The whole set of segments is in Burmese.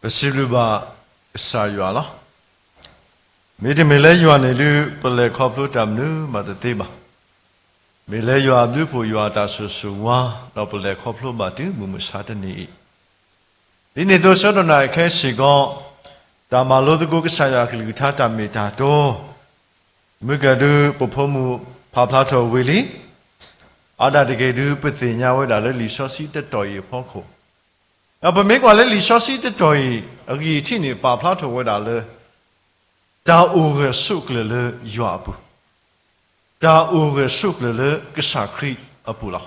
Basiluba sayuala. Mede meleyu anelu pele koplo tamnu matateba. Meleyu ablu po yu atasusuwa no pele koplo batu mumusatani. Ini dosa dona kesigo tamalo de go saya kilitata metato. Mugadu popomu paplato willi. Ada de gedu petinya weda le lisosi te toyi poko. Apa mekwa le lisosi te toyi agi tini paplato weda le da uge sukle le yuabu. Da uge sukle le gesakri apula.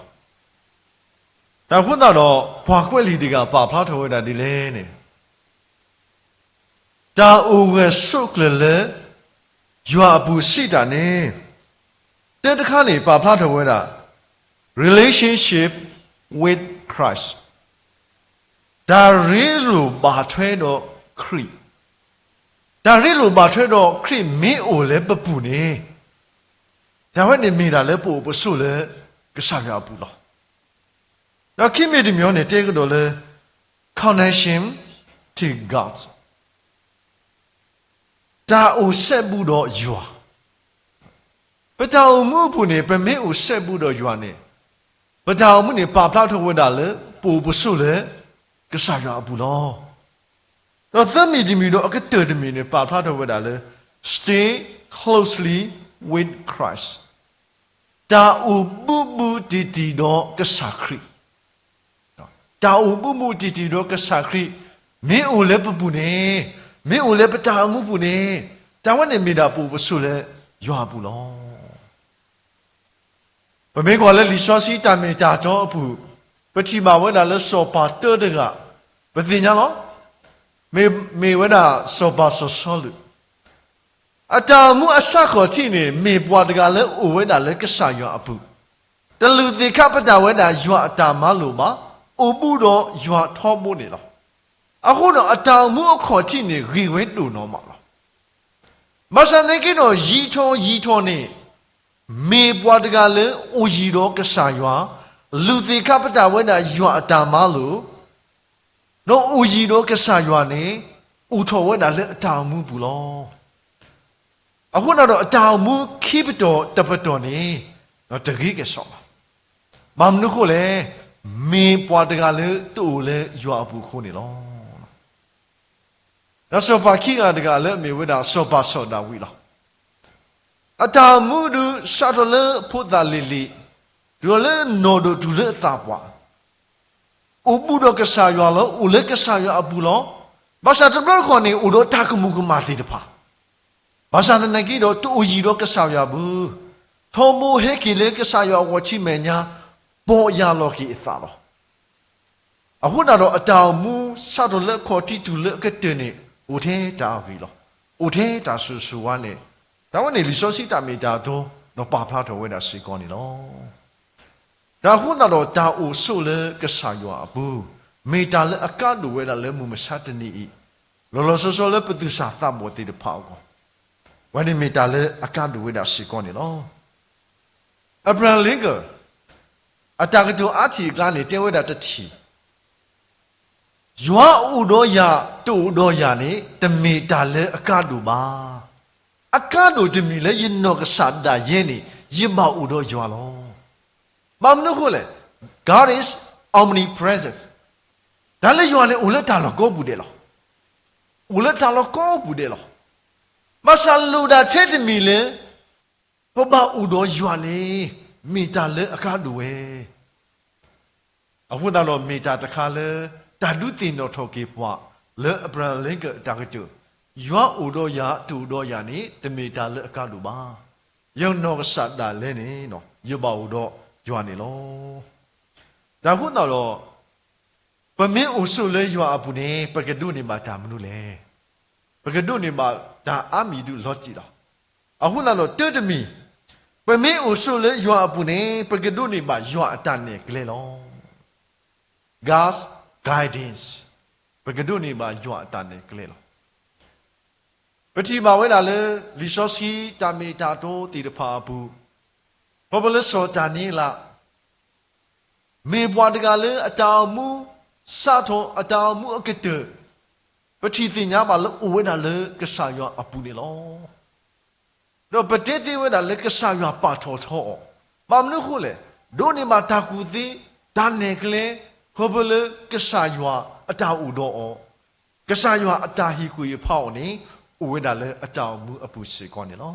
Da hunda no pakweli diga paplato weda dilene. Da uge sukle le yuabu sita ne. Dedekani paplato weda relationship with Christ. Da rilu batredo kri. Da rilu batredo kri mi ole bapune. Da wene mira le po posu le gesaya pula. Da kimi di mione take do le connection to God. Da o sebu do yua. Beta o mu pune pe me o sebu do yua ne. Beta o mu ne pa pla to weda le po posu le gesaya pula. No thami di mi do akete di mi ne pa pla to weda le stay closely with Christ. Da u bubu titi do gesakri. Da u bubu titi do gesakri me o le bubu ne. Me o le beta mu bu ne. Da wane mi da po posu le yua bu lo. Ba me ko le li so si ta me ta to bu. Ba ti ma weda le so pa te de ga. Ba ti nya lo. Me weda so ba so so lu. Ata mu asa ko ti ni me bwa de ga le o weda le ka sa yo abu. De lu ti ka pa da weda yo ata ma lu ma. O bu do yo tho mu ni lo. Ako no ata mu ko ti ni ri we du no ma lo. Ma sa ne ki no yi tho ni. Me bwa de ga le o yi do ka sa yo. Lu ti ka pa da weda yo ata ma lu. No o yi do ka sa yo ni. O tho weda le ata mu bu lo. Ako na do ata mu keep do tapato ni. No te ri ke so. Mam nu ko le me bwa de ga le to le yo abu ko ni lo. Na so pa ki ga de ga le me weda so pa so da wi lo. Ata mu du sa to le phu da li. Do le no do du le ta bwa. O bu do ka sa yo lo, o le ka sa yo abu lo. Ba sa to lo ko ni o do ta ku mu ku ma ti de pa. Ba sa na ki do to o yi do ka sa yo bu. Tho mo he ki le ka sa yo wo chi me nya bo ya lo ki itha lo. Aku na do ata mu sa to le ko ti tu le ka te ni o the ta wi lo. O the ta su su wa ne. Da wa ne li so si ta me ta do no pa pla to we da si ko ni lo. Da hu na do ta o so le ka sa yo abu. Me ta le aka do we da le mu ma sa te ni i. Lo so le pu tu sa ta mo ti de pa ko. Wa ni me ta le aka do we da si ko ni lo. Abraham Lincoln ata ka do a ti kla ni te we da ta ti. Yua u do ya tu do ya ni te me ta le aka do ba. Aka do te mi le yin no ka sa da yin ni yin ma u do yua lo. Mam nu ko le God is omnipresent. Da le yua le u le ta lo ko bu de lo. U le ta lo ko bu de lo. Ma sa lu da te te mi le po ba u do yua le mi ta le aka do we. Aku da lo mi ta ta ka le ta du tin no tho ke pwa le Abraham Lincoln ta ka tu. Yua u do ya tu do ya ni te mi ta le aka do ba. Yo no ka sa da le ni no. Yo ba u do yua ni lo. Da ku da lo pa me u su le yua abu ne pa ka du ni ma ta mnu le. Pa ka du ni ma da a mi du lo ji lo. Aku da lo te de mi. Pa me u su le yua abu ne pa ka du ni ma yua ta ne kle lo. God's guidance. Pagadu ni ba yua ta ne kle lo. Pati ma we la le li so si ta me ta to ti de pa bu. Pobole so ta ni la. Me bwa de ga le ata mu sa to ata mu akete ปฏิทินยามาเลอเวนัลเลกษายออปุนิลอเราปฏิทินเวนัลเลกษายอปาทอทอบามนุคุเลโดนิมาตากุติดานเนกเลขบเลกษายออตาอุดอกษายออตาฮิกุยพาวนี่เวนัลเลอตามูอปุสิกอนิลอ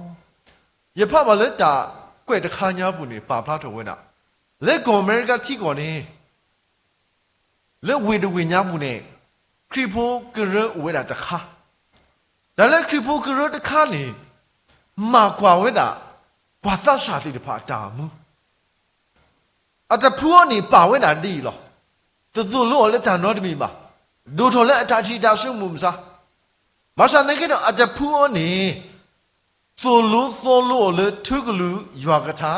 ยพามาเลตากวยตะคาญาปุนิปาพลาทเวนัเลกอเมริกาที่ก่อนนี่เลเวดวิญญาปุนิคริโปกระเวดาตะคาแต่แล้วคริโปกระตะคานี่มากกว่าเวดาปัตตาสาติพาตามุอาจจะพูดนี่ป่าเวดาดีหรอแต่ตัวโลกเล็กแต่น้อยมีมาดูทนและอาจารย์ที่ดาวซึ่งมุมซะมาสันนิษฐานอาจจะพูดนี่ตัวโลกเลยทุกลูยัวกระทา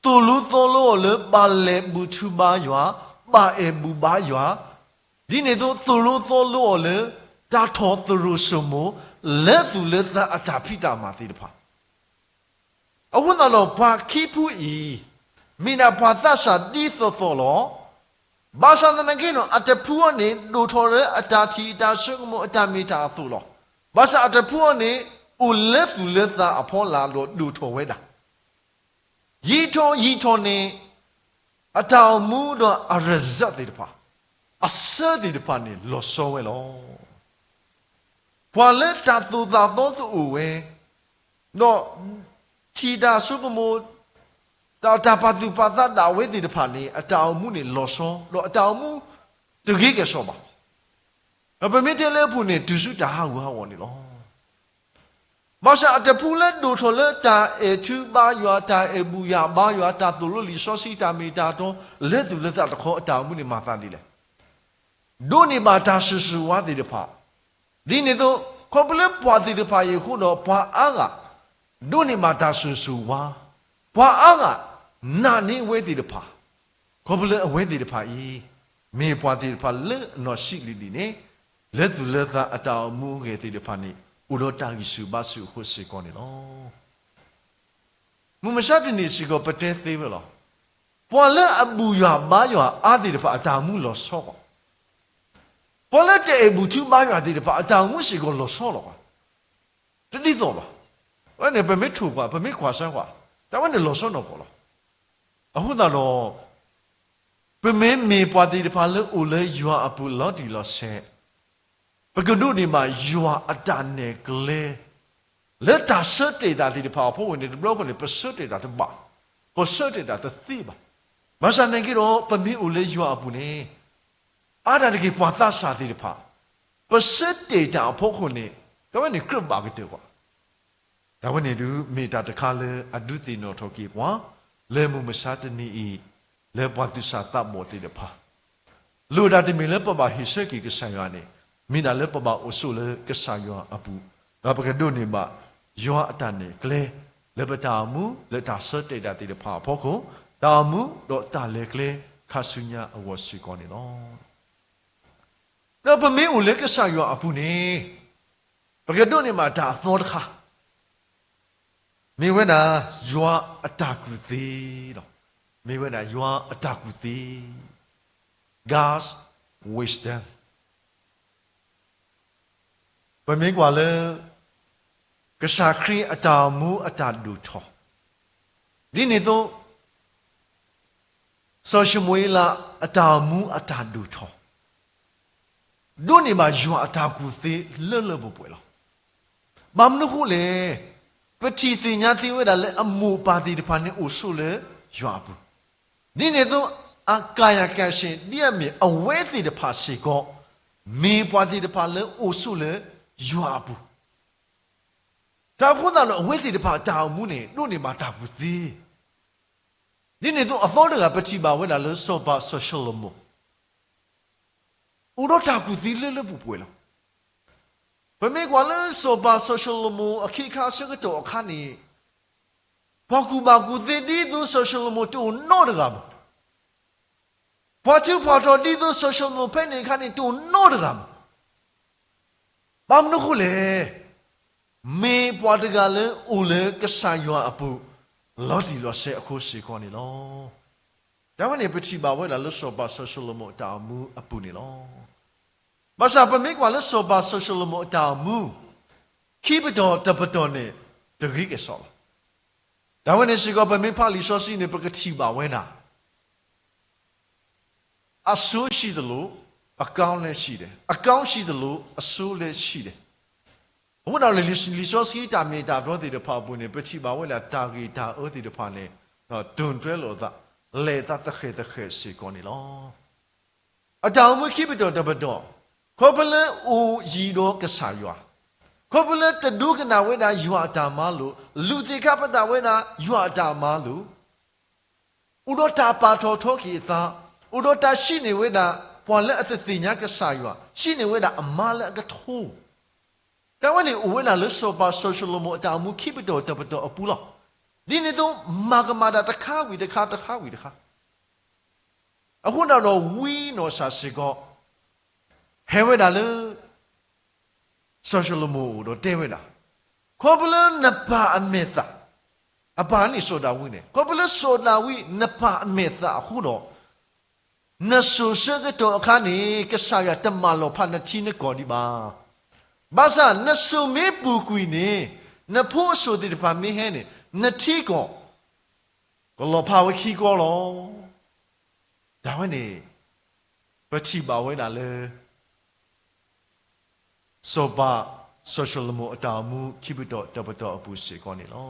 ตัวโลกเลยบาเลบุชุบายัวบาเอบุบายัวဒီနေ့တော့သူလို့လေတာတော်သူလို့ဆိုမလက်သူလက်သားအတာဖိတာမှာသိတဖာအဝတ်တော်ဘာခိဖူဤမိနာဘာသစာဒီသောလောဘာသာနကေနောအတဖူအနေဒိုထော်ရအတာချီတာဆုကမအတာမီတာသူလောဘာသာအတဖူအနေဦးလက်သူလက်သားအဖောလာလို့ဒိုထော်ဝဲတာရီထော်နေအတောင်မူတော့အရဇတ်သိတဖာအစဒီတဖာနေလောဆောဝဲလောဘာလဲတာသူသာတော့သူဝဲတော့ချီတာဆုကမိုတာပါသူပါတာဝဲဒီတဖာနေအတောင်မှုနေလောဆောတော့အတောင်မှုသူကြီးကဆောပါအပမေတလဲဖူနေဒုစုတာဟာဝါဝနေလောမဆာအတပူလဲဒိုထော်လဲတာအေသူဘာယွာတာအေဘူယာဘာယွာတာသူလို့လီဆောစီတာမီတာတော့လက်သူလက်တာတခေါ်အတောင်မှုနေမာသန်ဒီလေဒိုနေဘာတာဆူဆူဝါဒီတဖာဒီနေတော့ခေါပလပွားဒီတဖာယေခုတော့ပွားအားကဒိုနေဘာတာဆူဆူဝါပွားအားကနာနေဝဲဒီတဖာခေါပလအဝဲဒီတဖာဤမေပွားဒီတဖာလဲနော်ရှိလီဒီနေလက်သူလက်သားအတောင်မှုငယ်ဒီတဖာနေဥရောတာကြီးစုပါစုခုစေကောနေလောမမရှာတနေစီကိုပတဲသေးမလားပွာလဲအဘူရွာမားရွာအာဒီတဖာအတောင်မှုလောဆောကောပေါ်လက်တဲ့အဘူသူမားရွာဒီတဖာအတောင်မှုစီကိုလောဆောလောတတိသောပါအဲ့နေပမေထူကွာပမေခွာဆန်းကွာဒါဝနဲ့လောဆောတော့ပေါ်လားအခုတော့ပမေမေပွားဒီတဖာလဲဦးလဲရွာအပူလောဒီလောဆဲပကနုဒီမှာယွာအတန်နေကလေးလက်တာစတဲ့တာဒီပါဖို့ဝင်တယ်ဘလော့ကိုလေပစတဲ့တာတပါပစတဲ့တာသိပါမဆန်နေကြတော့ပမီဦးလေးယွာအပူနေအားဒါတကေပွာသစာဒီပါပစတဲ့တာဖို့ခွနေဒါဝနေကရပါကတဲ့ကွာဒါဝနေလူမေတာတခါလေအဒုတိနောထောကေကွာလေမှုမစားတနီဤလေပွာသစာတမောတိတပါလူဒါတမီလေပပဟိစကေကဆန်ရနေမိနာလေပပအဆုလေကဆာယောအပူတော့ပကဒုနေမှာယောအတန်နေကလေလေပတာမူလေတာစတေတာတိတဖာဖို့ကိုတာမူတော့တာလေကလေခါဆုညာအဝစီကောနေလောတော့ပမေဦးလေကဆာယောအပူနေပကဒုနေမှာဒါသောတခါမေဝနာယောအတကူသေးတော့မေဝနာယောအတကူသေး God's wisdomပမေကွာလေကစားခရီအတာမူအတာဒူထောဒီနေတော့ဆောရှမွေလာအတာမူအတာဒူထောဒုနေမှာယွာအတာကူသေးလှလှပပွေလားဘာမနခုလေပတိတင်ညာတိဝဲတာလေအမူပါတိတဖာနေအိုဆုလေယွာဘူးဒီနေတော့အကာယကရှင်ဒီအမေအဝဲတိတဖာစီကောမေပွားတိတဖာလေအိုဆုလေယွာဘူးဒါခုနကအဝိသေတဖာတောင်မှုနေတို့နေမှာတာဘူးသေးဒီနေတော့အသောတကပတိပါဝဲလာလို့စောပါဆိုရှယ်လမိုဦးတော့တာဘူးသေးလေပူပွေလားဘယ်မေကွာလဲစောပါဆိုရှယ်လမိုအခါစကတော့အခါနေဘာကူသေးဒီသူဆိုရှယ်လမိုတူနော်တကဘာချူဖော်တော်ဒီသူဆိုရှယ်လမိုဖဲနေခါနေတူနော်တကဘာမနခုလေမေပွားတကလည်းဦးလေကဆာယွာအပူလော်တီလော်ဆဲအခုစီခေါနေလောဒါဝနေပတိပါဝဲလာလို့ဆိုပါဆိုရှယ်လမိုတာမူအပူနေလော ဘာသာပမေကွာလဲဆိုပါ social မတာမူခိဘတော်တပတော်နဲ့တဂိကဆောဒါဝင်နေစီကပမေဖာလီဆိုစီနေပကတိပါဝဲနာအဆူရှိတယ်လို့အကောင်းလည်းရှိတယ်အကောင်းရှိတယ်လို့အဆူလည်းရှိတယ်ဘုရားလည်းလီဆိုစီတာမေတာတော့တဲ့ဖာပုန်နေပချိပါဝဲလာတာဂီတာအောတဲ့ဖာနေတော့ဒွန်တွဲလို့သာလေတာတခဲစီကောနေလောအတောင်မခိဘတော်တပတော်ခေါပလဲအိုရီတော့ကဆာရွာခေါပလဲတဒုကနာဝဲတာရွာတာမလို့လူတိကပတာဝဲတာရွာတာမလို့ဥဒတာပါတော်ထောကီသာဥဒတာရှိနေဝဲတာပွန်လက်အသိညာကဆာရွာရှိနေဝဲတာအမလက်ကထိုးแต่ว่าเนี่ยဝဲလာလို့ဆိုပါ social မအတောင်မခိဘတော်တပတော်အပူလားဒီနေ့တော့မာကမာတာတခါဝီတခါအခုတော့ဝီနော်ဆာစီကောဟဲဝဲတာလေ social မို့တော့တဲဝဲတာခေါပလနပါအမေတာအပါနိဆိုတာဝီနေခေါပလဆိုတာဝီနပါအမေတာအခုတော့နဆူစကတော့အခါနေကဆာရတမလောဖနတိနေကောဒီပါဘာသာနဆူမေပူကွီနေနဖို့ဆိုတဲ့ဖာမေဟဲနေနတိကောကလောဖာဝခိကောလောဒါဝနေပချိပါဝဲတာလေဆိုပါ social မအတာမှုခိဘတော်တပတော်အပူစေကောနေလော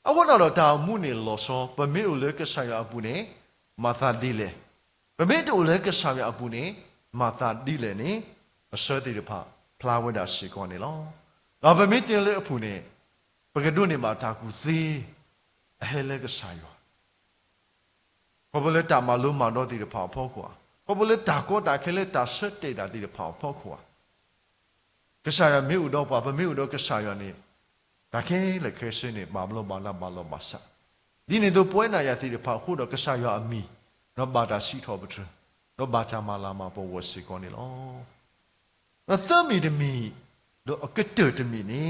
အဝတော့တာမှုနေလောစောပမေဥလေကဆာရအပူနေမာသာဒီလေပမေတူလေကဆာရအပူနေမာသာဒီလေနေအစောတိတဖဖလာဝဲတာစေကောနေလောတော့ပမေတင်လေအပူနေပကဒုနေမှာတာကူသေးအဟဲလေကဆာရဘဘလက်တာမလုံးမတော့တိတဖဖောက်ခွာဘဘလက်တာကောတာခဲလက်တာဆက်တေတာတိတဖဖောက်ခွာကဆာရမေဥတော့ပါပမေဥတော့ကဆာရနေဒါခဲလက်ခဲစင်းနေဘာမလို့ဘာလာဘာလို့မဆာဒီနေတော့ပွဲနာရတိတဖခုတော့ကဆာရအမီတော့ဘာတာစီထောပထတော့ဘာချာမလာမပေါ်ဝစီကောနေလောအသမီတမီတော့အကတတမီနေ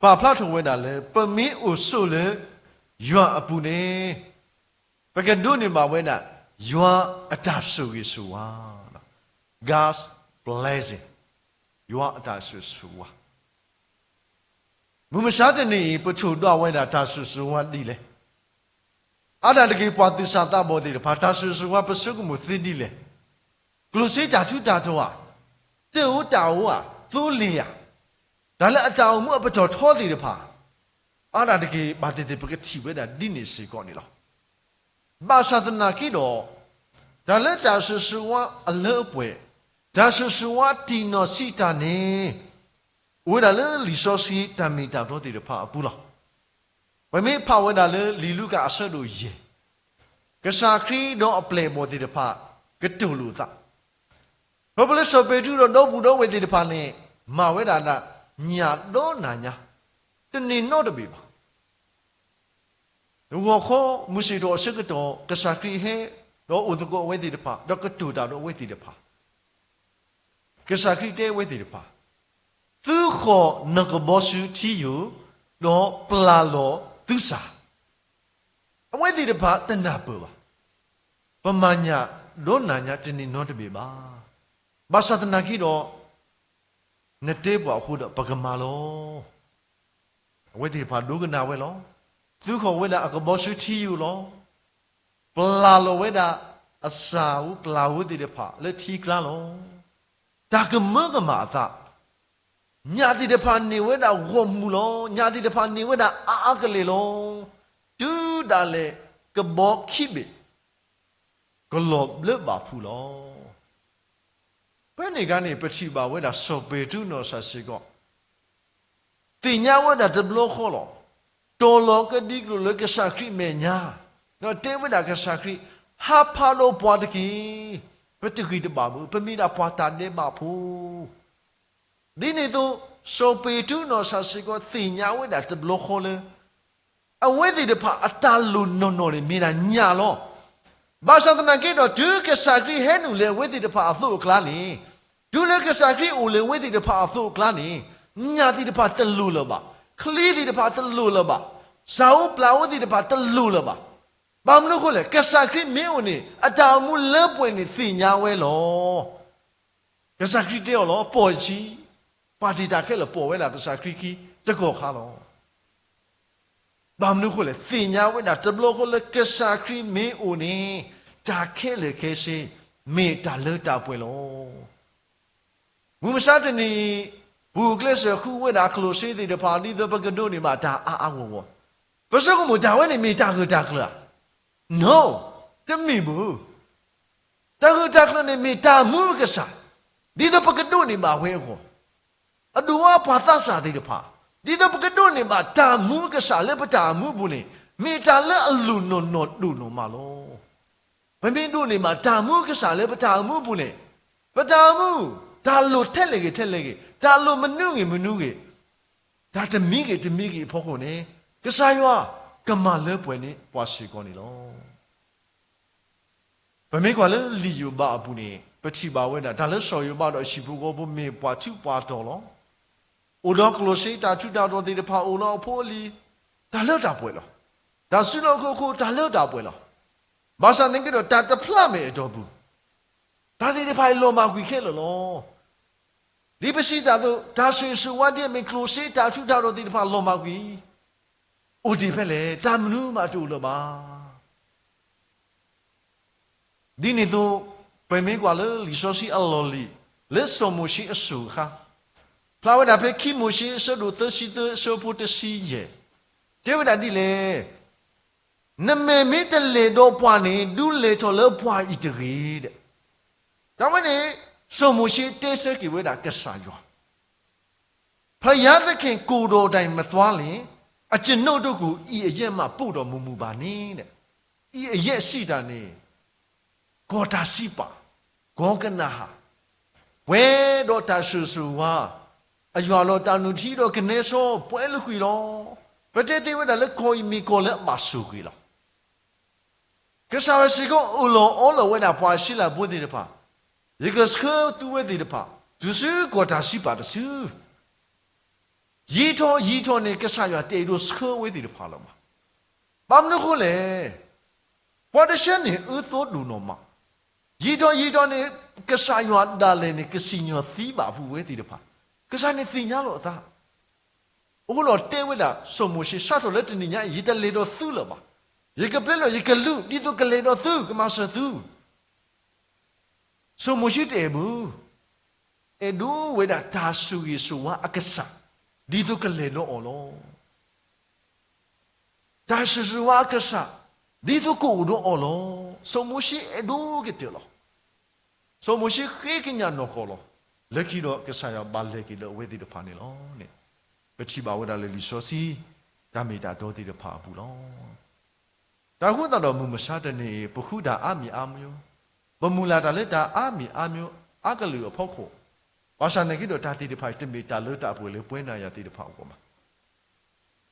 ဘာဖလာထဝဲတာလဲပမေဥဆိုလေရွာအပူနေပကဒုနေမှာဝဲတာရွာအတာဆူကြီးဆူဝါ gas blazing ရွာအတာဆူဆူဝါမူမရှားတဲ့နေပချိုတော့ဝဲတာတာဆူဆူဝါဒီလေအတာတကေပွားသစ္စာတဘောတိဘာတာဆူဆူဝါပစုကမှုသိဒီလေကလုစေတာထုတာတော့တေဟူတာဟူอ่ะသိုးလီယာဒါလည်းအတောင်မှုအပတော်ထောတိတဖာအတာတကေဘာတေပကတိဝဲတာဒီနေစီကောနေလောဘာသာတနာကိတော့ဒါလည်းတာဆူဆူဝါအလောပွဲဒါဆူဆူဝါတီနိုစီတာနေဝဲဒါလည်းလီဆိုစီတမီတာတော့တိတဖာအပူလားဝဲမေဖာဝဲဒါလည်းလီလူကအဆက်လို့ရေကစားခရီတော့အပလေမောတိတဖာကတူလူတာဘဘလစပေတူတော့ဘူးတော့ဝဲတိတဖာနေမဝဲဒါနာညာတော့နာညာတနေတော့တပြီပါ如果好，没事多是个多，可是可以嘿，然后我这个位置的怕，那个多大的位置的怕，可是可以的位置的怕，最好那个保守自由，然后不拉罗都啥，位置的怕真难不吧？不嘛呀，罗那呀真的弄得别吧？把啥子拿去咯？那得保护的不干嘛咯？位置的怕如果拿回咯？သူခေါ်ဝဲတာအကဘောစုတီယူလောပလာလောဝဲတာအစာဦးပလာဝဲတဲ့ဖာလက်တီကလာလောဒါကမကမာသာညာတိတဖာနေဝဲတာဝမှုလောညာတိတဖာနေဝဲတာအာကလေးလောဒူဒါလေကဘောခိဘေကလောဘလဘာဖူလောဘယ်နေကနေပချိပါဝဲတာစောပေတုနောဆာစီကောတင်ညာဝဲတာတဘလောခေါ်လောတော်လောကဒီကလကဆာခရီမေညာတော့တေဝဒကဆာခရီဟာဖာလိုပွားတကီပတကီတဘာဘူးပမိတာပွားတာနေပါဘူးဒီနေ့တော့စောပေတုနောဆာစီကိုတင်ညာဝဲတာတဘလခေါ်လေအဝဲဒီတဖာအတလူနော်နော်နေမိတာညာလောဘာသာတနာကေတော့ဒုကဆာခရီဟဲနူလေဝဲဒီတဖာအသုကလာနေဒုလေကဆာခရီအိုလေဝဲဒီတဖာအသုကလာနေညာဒီတဖာတလူလောပါခလီဒီတဖာတလူလောပါဇာဥပလာဝဒီတဖာတလူလောပါဘာမလို့ခေါ်လဲကဆာခရီမင်းဝင်နေအတောင်မူလပွင့်နေသိညာဝဲလော ကစားခရီးတဲ့လောပေါ်ချီပါတီတာခဲလပေါ်ဝဲလာကစားခရီးခီတကောခါလောဘာမလို့ခေါ်လဲသင်ညာဝဲတာတဘလခေါ်လဲကစားခရီးမေအိုနေဂျာခဲလေခဲစီမေတာလတာပွဲလောမူမစားတနီဘူကလစ်ခုဝဲတာကလိုစီတဲ့ပါတီတဲ့ပကဒိုနေမှာဒါအာဝဝဘယ်စကမဒါဝဲနေမေတာကတာကလား no တမီဘူးတာကတာကလည်းမေတာမှုကစားဒီတော့ပကဒိုနေမှာဝဲခေါ်အဒူဝါဘာသာစာတဲ့ပါဒီတော့ပကဒိုနေမှာတာမှုကစားလည်းပတာမှုဘူးနေမေတာလည်းအလူနော်နော်ဒူနော်မလောဘယ်မင်းတို့နေမှာတာမှုကစားလည်းပတာမှုဘူးနေပတာမှုဒါလိုထက်လေထက်လေဒါလိုမနုငေမနုငေဒါတမီးကြီးဖို့ခုနေကစားရွာကမလဲပွဲနေပွားရှိကောနေလောဘယ်မင်းကလည်းလီယိုဘာဘူးနေပတိပါဝဲတာဒါလည်းဆော်ယူပါတော့ရှိဘူးကိုဘမေပွားသူပွားတော်လောအိုတော့ကလိုစီတာချူတာတော့ဒီတဖာအိုလောဖိုးလီဒါလည်းတာပွဲလောဒါဆုလို့ခိုဒါလည်းတာပွဲလောဘာသာနေကတော့တာတဖလာမေတော့ဘူးဒါဒီတဖာလောမကွေခဲလောဒီပစီတာတော့ဒါဆွေဆွဝတ်တဲ့မကလိုစီတာချူတာတော့ဒီတဖာလောမကွေအိုဒီဖက်လေတာမနူးမတူလို့ပါဒီနေ့တော့ไปไม่กว่าเลยลิโซซีอัลลอลีเลสโซมูชีอสูค่ะพลาวดาเพคิมูชีสดูเตสิเตโซพุตซีเยเจ้าดาดิเลยนเมมิตเลโดปวานีดูเลทอเลปวาอิตรีเดแต่วันนี้โซมูชีเตเสกิเวดากษายว่าพยาตะเข่งกูโดไดมาตัวเลยอาจจะโนดูกูอีเย่มาปูดอมูบานีเนี่ยอีเย่สิดานี่กอดาสิปากอกันนะฮะเวโดตาสุว่าอายุเราตานุทีโดกันเนโซป่วยลุกุยลอประเทศที่ว่าแต่ละคอยมีคนละมาสุกุยลอก็สาวสิก็อุโลโอโลเวน่ะพอสิละบุตรพายิ่งก็สเข้าตัวเวทีพาดูสิกอดาสิปาดูสิยีทอเนี่ยก็สาวเตะดูสเข้าเวทีพาละมาบ้ามนึกเลยพอได้เช่นนี้ตัวดูนอมายีทอเนี่ยก็สายวัดดาเลเนี่ยก็สิ่งยอดที่บาผู้เวทีเดพาก็สายเนี่ยสิ่งนี้หรอตาโอ้โหเราเตะเวลาสมมุติชาติเราเล่นเนี่ยยีทะเลโดสู้หรอมายีก็เปล่ายีก็ลู่นี่ตัวก็เลโดสู้ก็มาสู้สู้สมมุติเตะบูดูเวลาตาสุยสุวะอักษะนี่ตัวก็เลโดอ๋อล้อตาสุวะอักษะนี่ตัวกูดูอ๋อล้อสมมุติดูกี่เดียวล้อสมมุติเฮ้ยกินยานกโลเล็กที่เราก็ใช้บาลเล็กที่เราเวทีเดพานี่ล้อเนี่ยก็ชีบ่าวเราเลยลิโซซีตามีตาโดที่เดพาบุล้อแต่หัวตาเรามุมชาตินี่พวกขุดาอามีอามิวบมูลาตาเลตาอามีอามิวอากลือพ่อโคภาษาในที่เราตาที่เดพาจะมีตาเลือดตาป่วยเลยป่วยนายาที่เดพาออกมา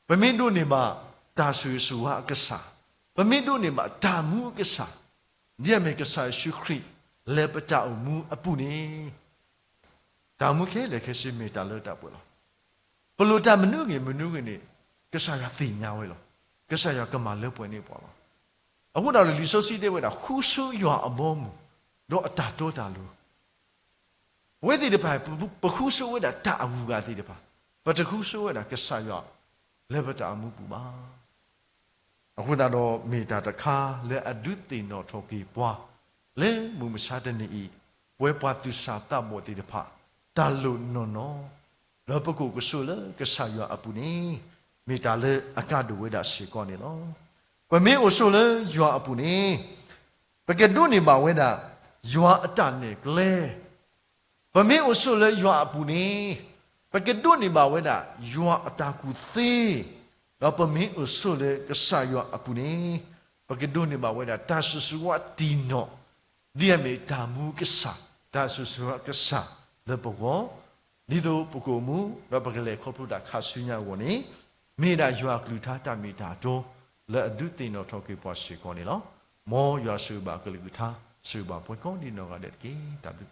ไปไม่ดูนี่มาตาสุยสุวะก็สาไปไม่ดูนี่มาตามูก็สาเนี่ยไม่ก็สาสุครีเลปจ่ามูอปุนีตามุเคเลเคสิเมตาเลตาปุลปลุตามนุเงนี่ก็สายติญาเวลก็สายกมาเลปวยนี่ปอลอะฮูดาลิโซซีเดเวดาคูซุยออบอมโดอตาโตตาลูเวติเดพาปคูซุเวดาตาอูกาติเดพาปตคูซุเวดาก็สายเลปตามูปูบาอะฮูดาโดเมตาตะคาเลอดุติโนโทกีปวาเลมุมชาตินี้เวปาตุสาตาโมติเดพาตาลุนโนแล้วปกูก็สู้เลยก็สายอปุนีมีตาเลอากาศดูเวดาสิก่อนนี่ล้อปะเมโอสู้เลยยัวอปุนีปะเกดูนี่บ่าเวดายัวอตานี่กเลปะเมโอสู้เลยยัวอปุนีปะเกดูนี่บ่าเวดายัวอตากุซีแล้วปะเมโอสู้เลยก็สายอปุนีปะเกดูนี่บ่าเวดาตาสุสุวะติโนเดียเมตามูกษาตาสุสุวะกษาเลปโกนี่ดูปโกมูแล้วปะเกเลขอพุดาคาสุญญาวนี่มีดายัวกลุทาตามีตาโตและอดุติโนทอกิปวาสิกอนี่ล้อมอยาสืบากลิกุทาสืบาปวยกอนี่นอกาเด็ดกีตาดุ